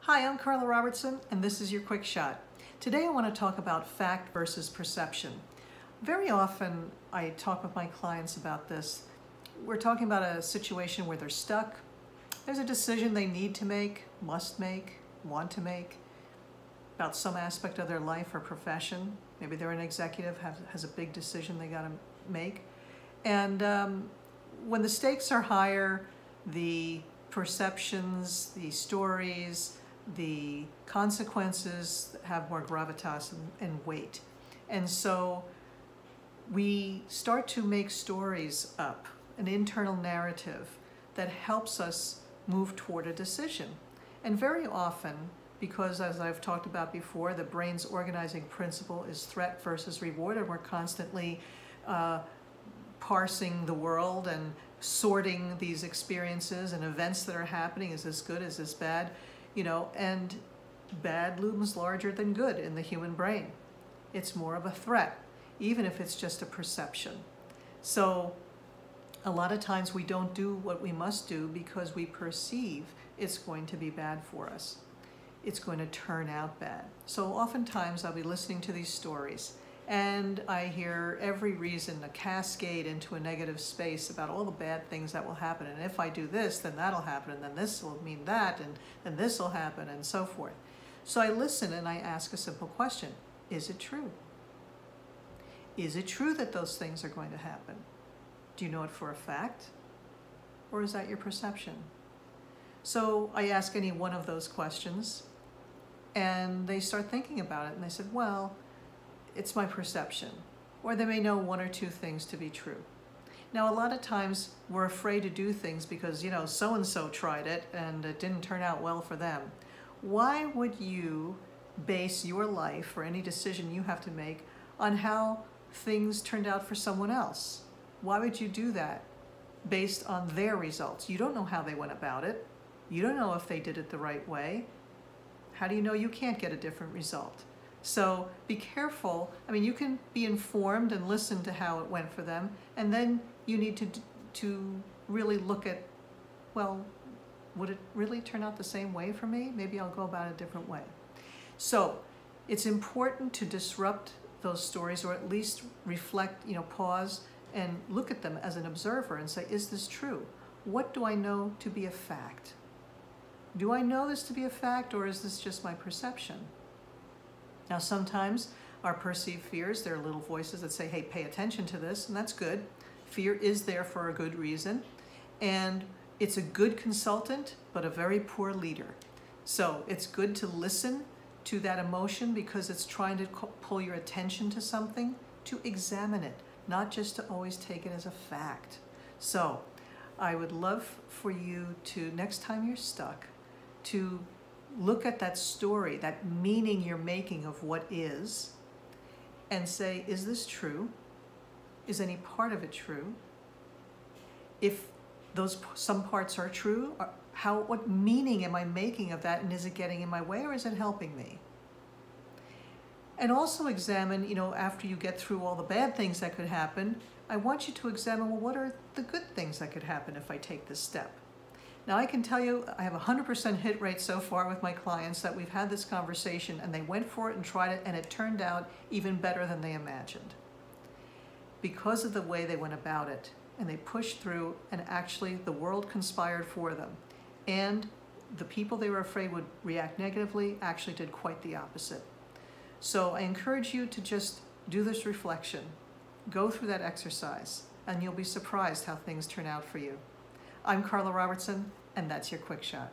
Hi, I'm Carla Robertson, and this is your Quick Shot. Today I want to talk about fact versus perception. Very often I talk with my clients about this. We're talking about a situation where they're stuck. There's a decision they need to make, must make, want to make about some aspect of their life or profession. Maybe they're an executive, has a big decision they got to make. And when the stakes are higher, the perceptions, the stories, the consequences have more gravitas and weight. And so we start to make stories up, an internal narrative that helps us move toward a decision. And very often, because as I've talked about before, the brain's organizing principle is threat versus reward, and we're constantly parsing the world and sorting these experiences and events that are happening. Is this good? Is this bad? And bad looms larger than good in the human brain. It's more of a threat, even if it's just a perception. So a lot of times we don't do what we must do because we perceive it's going to be bad for us. It's going to turn out bad. So oftentimes I'll be listening to these stories and I hear every reason, a cascade into a negative space about all the bad things that will happen. And if I do this, then that'll happen, and then this will mean that, and then this will happen, and so forth. So I listen and I ask a simple question. Is it true? Is it true that those things are going to happen? Do you know it for a fact? Or is that your perception? So I ask any one of those questions, and they start thinking about it, and they said, well, it's my perception. Or they may know one or two things to be true. Now, a lot of times we're afraid to do things because, so-and-so tried it and it didn't turn out well for them. Why would you base your life or any decision you have to make on how things turned out for someone else? Why would you do that based on their results? You don't know how they went about it. You don't know if they did it the right way. How do you know you can't get a different result? So be careful. You can be informed and listen to how it went for them, and then you need to really look at, well, would it really turn out the same way for me? Maybe I'll go about it a different way. So it's important to disrupt those stories, or at least reflect, pause and look at them as an observer and say, is this true? What do I know to be a fact? Do I know this to be a fact, or is this just my perception? Now, sometimes our perceived fears, there are little voices that say, hey, pay attention to this, and that's good. Fear is there for a good reason, and it's a good consultant, but a very poor leader. So it's good to listen to that emotion because it's trying to pull your attention to something, to examine it, not just to always take it as a fact. So I would love for you to, next time you're stuck, to look at that story, that meaning you're making of what is, and say, is this true? Is any part of it true? If some parts are true, what meaning am I making of that, and is it getting in my way, or is it helping me? And also examine, after you get through all the bad things that could happen, I want you to examine, well, what are the good things that could happen if I take this step? Now, I can tell you, I have a 100% hit rate so far with my clients that we've had this conversation and they went for it and tried it, and it turned out even better than they imagined because of the way they went about it, and they pushed through, and actually the world conspired for them. And the people they were afraid would react negatively actually did quite the opposite. So I encourage you to just do this reflection, go through that exercise, and you'll be surprised how things turn out for you. I'm Carla Robertson, and that's your Quick Shot.